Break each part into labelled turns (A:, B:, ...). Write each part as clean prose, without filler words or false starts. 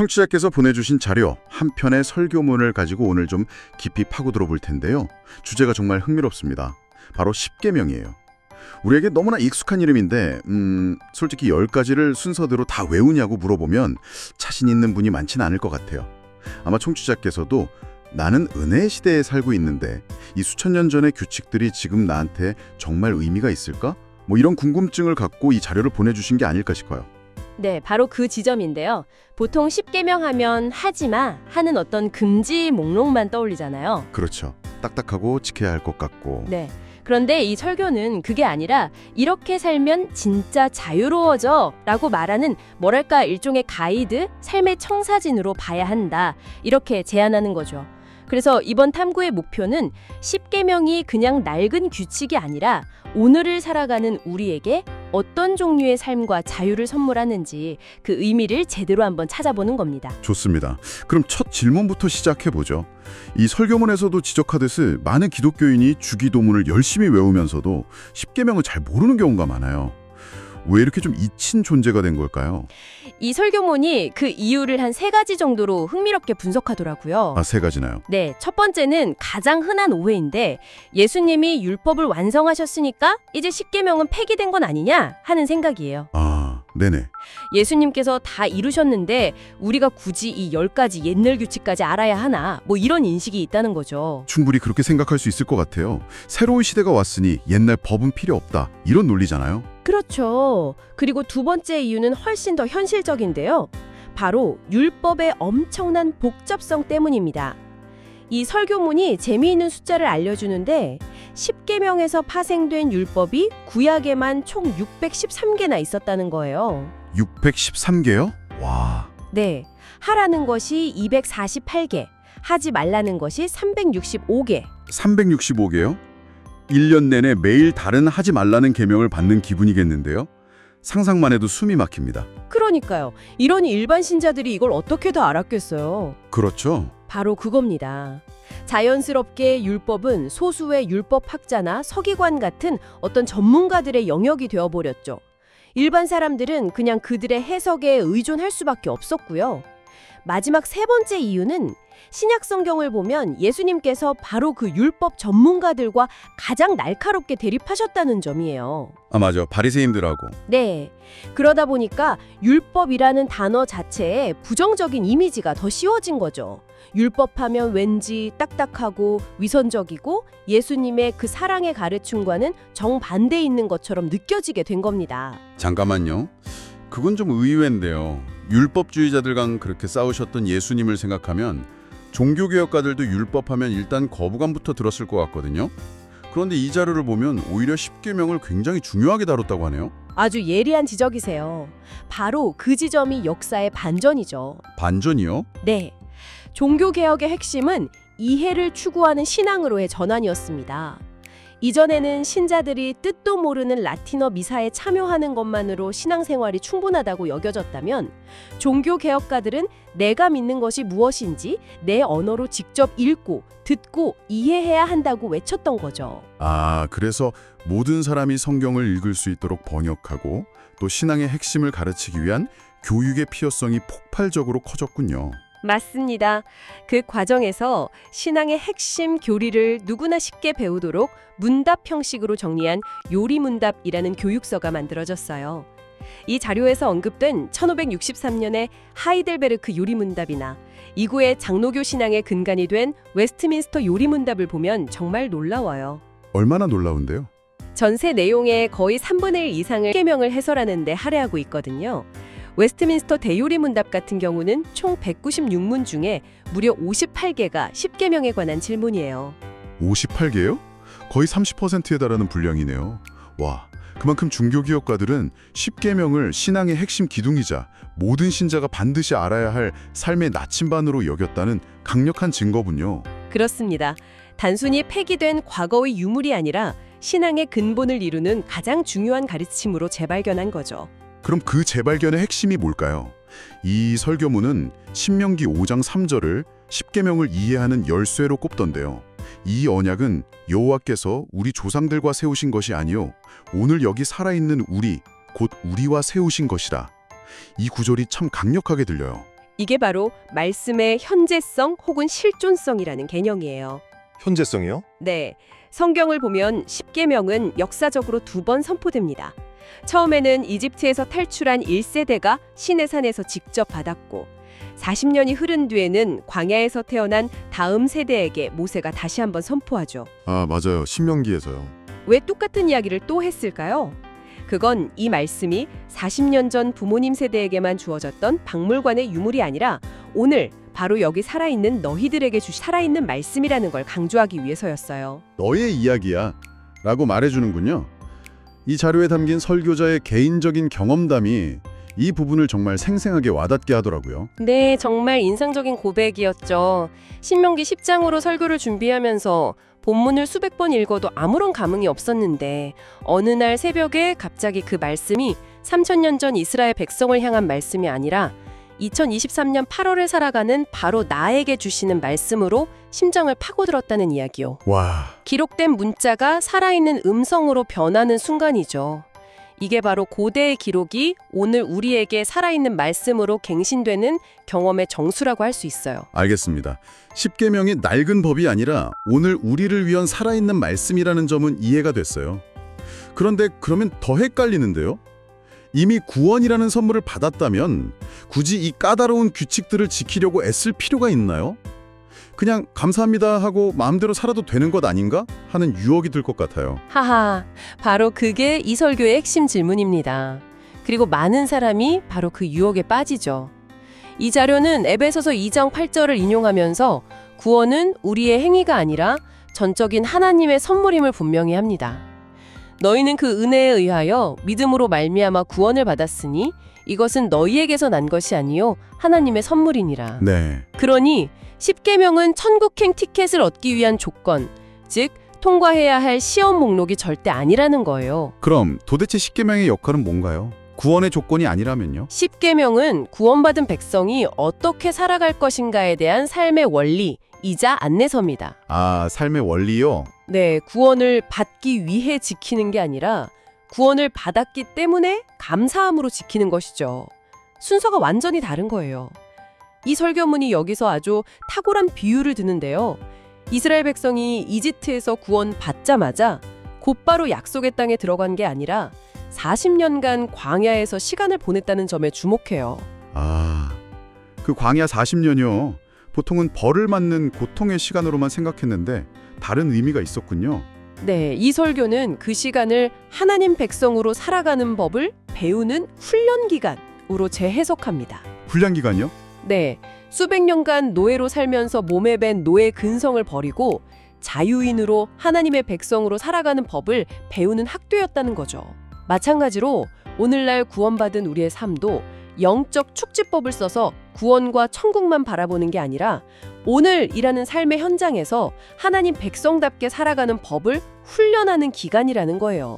A: 청취자께서 보내주신 자료 한 편의 설교문을 가지고 오늘 좀 깊이 파고들어 볼 텐데요. 주제가 정말 흥미롭습니다. 바로 십계명이에요. 우리에게 너무나 익숙한 이름인데 솔직히 10가지를 순서대로 다 외우냐고 물어보면 자신 있는 분이 많지는 않을 것 같아요. 아마 청취자께서도 나는 은혜의 시대에 살고 있는데 이 수천 년 전의 규칙들이 지금 나한테 정말 의미가 있을까? 뭐 이런 궁금증을 갖고 이 자료를 보내주신 게 아닐까 싶어요.
B: 네, 바로 그 지점인데요. 보통 십계명 하면 하지마 하는 어떤 금지 목록만 떠올리잖아요.
A: 그렇죠. 딱딱하고 지켜야 할 것 같고.
B: 네. 그런데 이 설교는 그게 아니라 이렇게 살면 진짜 자유로워져 라고 말하는 뭐랄까 일종의 가이드, 삶의 청사진으로 봐야 한다. 이렇게 제안하는 거죠. 그래서 이번 탐구의 목표는 십계명이 그냥 낡은 규칙이 아니라 오늘을 살아가는 우리에게 어떤 종류의 삶과 자유를 선물하는지 그 의미를 제대로 한번 찾아보는 겁니다.
A: 좋습니다. 그럼 첫 질문부터 시작해보죠. 이 설교문에서도 지적하듯이 많은 기독교인이 주기도문을 열심히 외우면서도 십계명을 잘 모르는 경우가 많아요. 왜 이렇게 좀 잊힌 존재가 된 걸까요?
B: 이 설교문이 그 이유를 한 3가지 정도로 흥미롭게 분석하더라고요.
A: 3가지나요?
B: 네, 첫 번째는 가장 흔한 오해인데 예수님이 율법을 완성하셨으니까 이제 십계명은 폐기된 건 아니냐 하는 생각이에요.
A: 네네.
B: 예수님께서 다 이루셨는데 우리가 굳이 이 10가지 옛날 규칙까지 알아야 하나 뭐 이런 인식이 있다는 거죠.
A: 충분히 그렇게 생각할 수 있을 것 같아요. 새로운 시대가 왔으니 옛날 법은 필요 없다. 이런 논리잖아요.
B: 그렇죠. 그리고 두 번째 이유는 훨씬 더 현실적인데요. 바로 율법의 엄청난 복잡성 때문입니다. 이 설교문이 재미있는 숫자를 알려주는데 십계명에서 파생된 율법이 구약에만 총 613개나 있었다는 거예요.
A: 613개요? 와.
B: 네, 하라는 것이 248개, 하지 말라는 것이 365개.
A: 365개요? 1년 내내 매일 다른 하지 말라는 계명을 받는 기분이겠는데요? 상상만 해도 숨이 막힙니다.
B: 그러니까요. 이러니 일반 신자들이 이걸 어떻게 다 알았겠어요.
A: 그렇죠.
B: 바로 그겁니다. 자연스럽게 율법은 소수의 율법학자나 서기관 같은 어떤 전문가들의 영역이 되어버렸죠. 일반 사람들은 그냥 그들의 해석에 의존할 수밖에 없었고요. 마지막 3번째 이유는 신약 성경을 보면 예수님께서 바로 그 율법 전문가들과 가장 날카롭게 대립하셨다는 점이에요.
A: 맞아. 바리새인들하고.
B: 네. 그러다 보니까 율법이라는 단어 자체에 부정적인 이미지가 더 씌워진 거죠. 율법하면 왠지 딱딱하고 위선적이고 예수님의 그 사랑의 가르침과는 정반대에 있는 것처럼 느껴지게 된 겁니다.
A: 잠깐만요. 그건 좀 의외인데요. 율법주의자들과 그렇게 싸우셨던 예수님을 생각하면 종교개혁가들도 율법하면 일단 거부감부터 들었을 것 같거든요. 그런데 이 자료를 보면 오히려 십계명을 굉장히 중요하게 다뤘다고 하네요.
B: 아주 예리한 지적이세요. 바로 그 지점이 역사의 반전이죠.
A: 반전이요?
B: 네. 종교개혁의 핵심은 이해를 추구하는 신앙으로의 전환이었습니다. 이전에는 신자들이 뜻도 모르는 라틴어 미사에 참여하는 것만으로 신앙생활이 충분하다고 여겨졌다면 종교개혁가들은 내가 믿는 것이 무엇인지 내 언어로 직접 읽고 듣고 이해해야 한다고 외쳤던 거죠.
A: 그래서 모든 사람이 성경을 읽을 수 있도록 번역하고 또 신앙의 핵심을 가르치기 위한 교육의 필요성이 폭발적으로 커졌군요.
B: 맞습니다. 그 과정에서 신앙의 핵심 교리를 누구나 쉽게 배우도록 문답 형식으로 정리한 요리문답이라는 교육서가 만들어졌어요. 이 자료에서 언급된 1563년의 하이델베르크 요리문답이나 이후의 장로교 신앙의 근간이 된 웨스트민스터 요리문답을 보면 정말 놀라워요.
A: 얼마나 놀라운데요?
B: 전체 내용의 거의 3분의 1 이상을 십계명을 해설하는 데 할애하고 있거든요. 웨스트민스터 대요리 문답 같은 경우는 총 196문 중에 무려 58개가 십계명에 관한 질문이에요.
A: 58개요? 거의 30%에 달하는 분량이네요. 와, 그만큼 종교개혁가들은 십계명을 신앙의 핵심 기둥이자 모든 신자가 반드시 알아야 할 삶의 나침반으로 여겼다는 강력한 증거군요.
B: 그렇습니다. 단순히 폐기된 과거의 유물이 아니라 신앙의 근본을 이루는 가장 중요한 가르침으로 재발견한 거죠.
A: 그럼 그 재발견의 핵심이 뭘까요? 이 설교문은 신명기 5장 3절을 십계명을 이해하는 열쇠로 꼽던데요. 이 언약은 여호와께서 우리 조상들과 세우신 것이 아니요 오늘 여기 살아있는 우리, 곧 우리와 세우신 것이라. 이 구절이 참 강력하게 들려요.
C: 이게 바로 말씀의 현재성 혹은 실존성이라는 개념이에요.
D: 현재성이요?
C: 네, 성경을 보면 십계명은 역사적으로 2번 선포됩니다. 처음에는 이집트에서 탈출한 1세대가 시내산에서 직접 받았고 40년이 흐른 뒤에는 광야에서 태어난 다음 세대에게 모세가 다시 한번 선포하죠.
D: 아, 맞아요. 신명기에서요.
C: 왜 똑같은 이야기를 또 했을까요? 그건 이 말씀이 40년 전 부모님 세대에게만 주어졌던 박물관의 유물이 아니라 오늘 바로 여기 살아있는 너희들에게 살아있는 말씀이라는 걸 강조하기 위해서였어요.
A: 너의 이야기야 라고 말해주는군요. 이 자료에 담긴 설교자의 개인적인 경험담이 이 부분을 정말 생생하게 와닿게 하더라고요.
B: 네, 정말 인상적인 고백이었죠. 신명기 10장으로 설교를 준비하면서 본문을 수백 번 읽어도 아무런 감흥이 없었는데 어느 날 새벽에 갑자기 그 말씀이 3000년 전 이스라엘 백성을 향한 말씀이 아니라 2023년 8월을 살아가는 바로 나에게 주시는 말씀으로 심장을 파고들었다는 이야기요.
A: 와,
B: 기록된 문자가 살아있는 음성으로 변하는 순간이죠. 이게 바로 고대의 기록이 오늘 우리에게 살아있는 말씀으로 갱신되는 경험의 정수라고 할 수 있어요.
A: 알겠습니다. 십계명이 낡은 법이 아니라 오늘 우리를 위한 살아있는 말씀이라는 점은 이해가 됐어요. 그런데 그러면 더 헷갈리는데요? 이미 구원이라는 선물을 받았다면 굳이 이 까다로운 규칙들을 지키려고 애쓸 필요가 있나요? 그냥 감사합니다 하고 마음대로 살아도 되는 것 아닌가? 하는 유혹이 들 것 같아요.
B: 하하, 바로 그게 이 설교의 핵심 질문입니다. 그리고 많은 사람이 바로 그 유혹에 빠지죠. 이 자료는 에베소서 2장 8절을 인용하면서 구원은 우리의 행위가 아니라 전적인 하나님의 선물임을 분명히 합니다. 너희는 그 은혜에 의하여 믿음으로 말미암아 구원을 받았으니 이것은 너희에게서 난 것이 아니요 하나님의 선물이니라.
A: 네.
B: 그러니 십계명은 천국행 티켓을 얻기 위한 조건, 즉 통과해야 할 시험 목록이 절대 아니라는 거예요.
A: 그럼 도대체 십계명의 역할은 뭔가요? 구원의 조건이 아니라면요?
B: 십계명은 구원받은 백성이 어떻게 살아갈 것인가에 대한 삶의 원리이자 안내서입니다.
A: 아, 삶의 원리요?
B: 네, 구원을 받기 위해 지키는 게 아니라 구원을 받았기 때문에 감사함으로 지키는 것이죠. 순서가 완전히 다른 거예요. 이 설교문이 여기서 아주 탁월한 비유를 드는데요. 이스라엘 백성이 이집트에서 구원 받자마자 곧바로 약속의 땅에 들어간 게 아니라 40년간 광야에서 시간을 보냈다는 점에 주목해요.
A: 아, 그 광야 40년이요. 보통은 벌을 맞는 고통의 시간으로만 생각했는데 다른 의미가 있었군요.
B: 네, 이 설교는 그 시간을 하나님 백성으로 살아가는 법을 배우는 훈련 기간으로 재해석합니다.
A: 훈련 기간이요?
B: 네, 수백 년간 노예로 살면서 몸에 밴 노예 근성을 버리고 자유인으로 하나님의 백성으로 살아가는 법을 배우는 학교였다는 거죠. 마찬가지로 오늘날 구원받은 우리의 삶도 영적 축지법을 써서 구원과 천국만 바라보는 게 아니라 오늘이라는 삶의 현장에서 하나님 백성답게 살아가는 법을 훈련하는 기간이라는 거예요.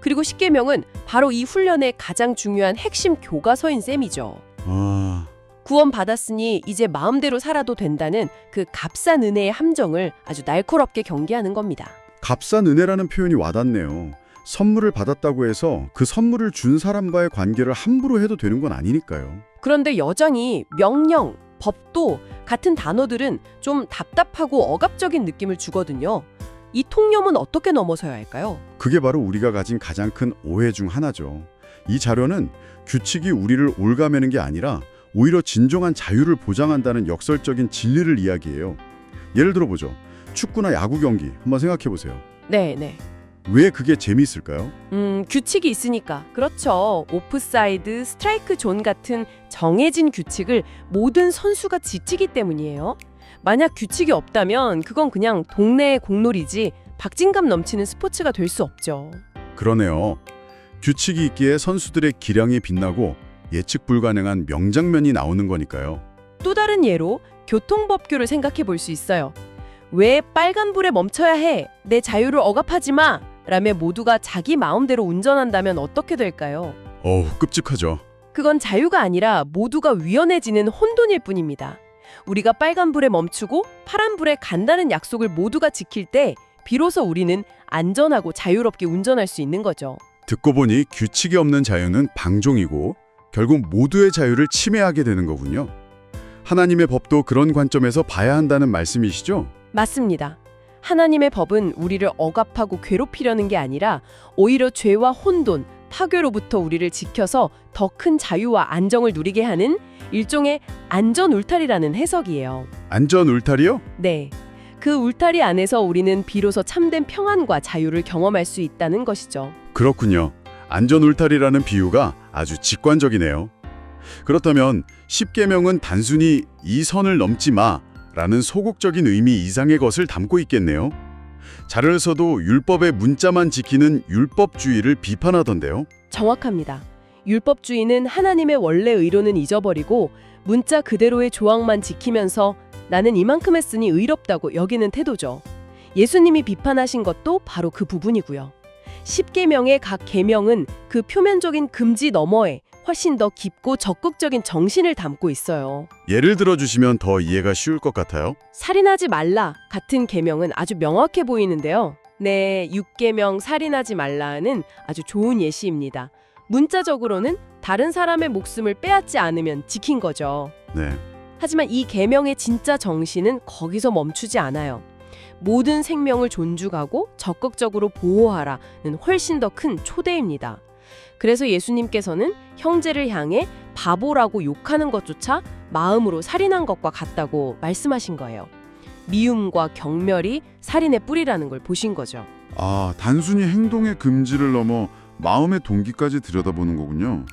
B: 그리고 십계명은 바로 이 훈련의 가장 중요한 핵심 교과서인 셈이죠.
A: 아,
B: 구원받았으니 이제 마음대로 살아도 된다는 그 값싼 은혜의 함정을 아주 날카롭게 경계하는 겁니다.
A: 값싼 은혜라는 표현이 와닿네요. 선물을 받았다고 해서 그 선물을 준 사람과의 관계를 함부로 해도 되는 건 아니니까요.
B: 그런데 여전히 명령, 법도 같은 단어들은 좀 답답하고 억압적인 느낌을 주거든요. 이 통념은 어떻게 넘어서야 할까요?
A: 그게 바로 우리가 가진 가장 큰 오해 중 하나죠. 이 자료는 규칙이 우리를 올가매는 게 아니라 오히려 진정한 자유를 보장한다는 역설적인 진리를 이야기해요. 예를 들어보죠. 축구나 야구 경기 한번 생각해 보세요.
B: 네.
A: 왜 그게 재미있을까요?
B: 규칙이 있으니까. 그렇죠. 오프사이드, 스트라이크 존 같은 정해진 규칙을 모든 선수가 지키기 때문이에요. 만약 규칙이 없다면 그건 그냥 동네의 공놀이지 박진감 넘치는 스포츠가 될 수 없죠.
A: 그러네요. 규칙이 있기에 선수들의 기량이 빛나고 예측 불가능한 명장면이 나오는 거니까요.
B: 또 다른 예로 교통법규를 생각해 볼 수 있어요. 왜 빨간불에 멈춰야 해? 내 자유를 억압하지 마! 라며 모두가 자기 마음대로 운전한다면 어떻게 될까요?
A: 어우, 끔찍하죠.
B: 그건 자유가 아니라 모두가 위헌해지는 혼돈일 뿐입니다. 우리가 빨간불에 멈추고 파란불에 간다는 약속을 모두가 지킬 때 비로소 우리는 안전하고 자유롭게 운전할 수 있는 거죠.
A: 듣고 보니 규칙이 없는 자유는 방종이고 결국 모두의 자유를 침해하게 되는 거군요. 하나님의 법도 그런 관점에서 봐야 한다는 말씀이시죠?
C: 맞습니다. 하나님의 법은 우리를 억압하고 괴롭히려는 게 아니라 오히려 죄와 혼돈, 파괴로부터 우리를 지켜서 더 큰 자유와 안정을 누리게 하는 일종의 안전 울타리라는 해석이에요.
A: 안전 울타리요?
C: 네. 그 울타리 안에서 우리는 비로소 참된 평안과 자유를 경험할 수 있다는 것이죠.
A: 그렇군요. 안전 울타리라는 비유가 아주 직관적이네요. 그렇다면 10계명은 단순히 이 선을 넘지 마라는 소극적인 의미 이상의 것을 담고 있겠네요. 자료에서도 율법의 문자만 지키는 율법주의를 비판하던데요.
C: 정확합니다. 율법주의는 하나님의 원래 의로는 잊어버리고 문자 그대로의 조항만 지키면서 나는 이만큼 했으니 의롭다고 여기는 태도죠. 예수님이 비판하신 것도 바로 그 부분이고요. 10계명의 각 계명은 그 표면적인 금지 너머에 훨씬 더 깊고 적극적인 정신을 담고 있어요.
A: 예를 들어주시면 더 이해가 쉬울 것 같아요.
C: 살인하지 말라 같은 계명은 아주 명확해 보이는데요. 네, 6계명 살인하지 말라는 아주 좋은 예시입니다. 문자적으로는 다른 사람의 목숨을 빼앗지 않으면 지킨 거죠.
A: 네.
C: 하지만 이 계명의 진짜 정신은 거기서 멈추지 않아요. 모든 생명을 존중하고 적극적으로 보호하라는 훨씬 더 큰 초대입니다. 그래서 예수님께서는 형제를 향해 바보라고 욕하는 것조차 마음으로 살인한 것과 같다고 말씀하신 거예요. 미움과 경멸이 살인의 뿌리라는 걸 보신 거죠.
A: 아, 단순히 행동의 금지를 넘어 마음의 동기까지 들여다보는 거군요.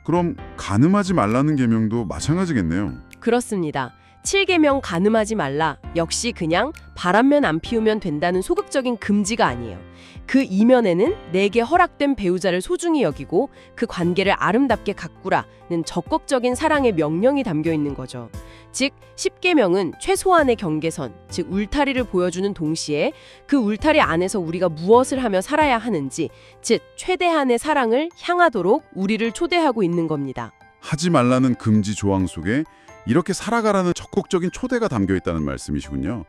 A: 그럼 간음하지 말라는 계명도 마찬가지겠네요.
C: 그렇습니다. 7계명 간음하지 말라 역시 그냥 바람면 안 피우면 된다는 소극적인 금지가 아니에요. 그 이면에는 내게 허락된 배우자를 소중히 여기고 그 관계를 아름답게 가꾸라는 적극적인 사랑의 명령이 담겨 있는 거죠. 즉 10계명은 최소한의 경계선, 즉 울타리를 보여주는 동시에 그 울타리 안에서 우리가 무엇을 하며 살아야 하는지, 즉 최대한의 사랑을 향하도록 우리를 초대하고 있는 겁니다.
A: 하지 말라는 금지 조항 속에 이렇게 살아가라는 적극적인 초대가 담겨 있다는 말씀이시군요.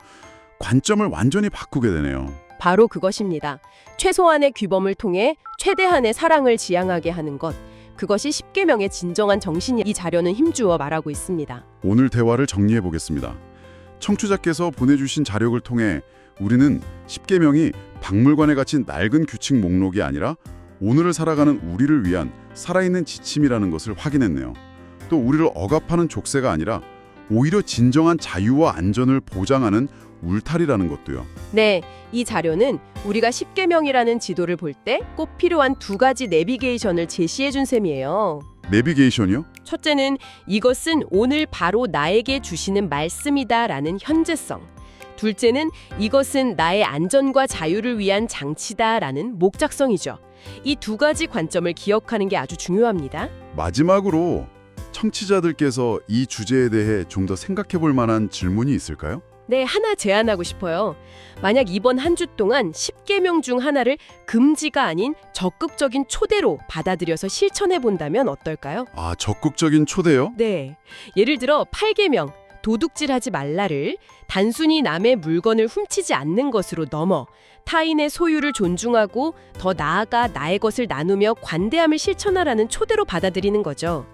A: 관점을 완전히 바꾸게 되네요.
C: 바로 그것입니다. 최소한의 규범을 통해 최대한의 사랑을 지향하게 하는 것. 그것이 10계명의 진정한 정신이 이 자료는 힘주어 말하고 있습니다.
A: 오늘 대화를 정리해 보겠습니다. 청취자께서 보내주신 자료를 통해 우리는 10계명이 박물관에 갇힌 낡은 규칙 목록이 아니라 오늘을 살아가는 우리를 위한 살아있는 지침이라는 것을 확인했네요. 또 우리를 억압하는 족쇄가 아니라 오히려 진정한 자유와 안전을 보장하는 울타리라는 것도요.
C: 네, 이 자료는 우리가 10계명이라는 지도를 볼 때 꼭 필요한 두 가지 내비게이션을 제시해 준 셈이에요.
A: 내비게이션이요?
C: 첫째는 이것은 오늘 바로 나에게 주시는 말씀이다라는 현재성. 둘째는 이것은 나의 안전과 자유를 위한 장치다라는 목적성이죠. 이 두 가지 관점을 기억하는 게 아주 중요합니다.
A: 마지막으로 청취자들께서 이 주제에 대해 좀 더 생각해 볼 만한 질문이 있을까요?
C: 네, 하나 제안하고 싶어요. 만약 이번 한 주 동안 10계명 중 하나를 금지가 아닌 적극적인 초대로 받아들여서 실천해 본다면 어떨까요?
A: 아, 적극적인 초대요?
C: 네. 예를 들어 8계명 도둑질하지 말라를 단순히 남의 물건을 훔치지 않는 것으로 넘어 타인의 소유를 존중하고 더 나아가 나의 것을 나누며 관대함을 실천하라는 초대로 받아들이는 거죠.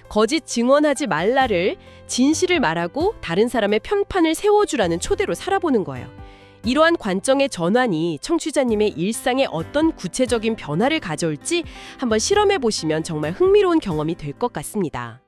C: 거짓 증언하지 말라를 진실을 말하고 다른 사람의 편판을 세워주라는 초대로 살아보는 거예요. 이러한 관점의 전환이 청취자님의 일상에 어떤 구체적인 변화를 가져올지 한번 실험해 보시면 정말 흥미로운 경험이 될 것 같습니다.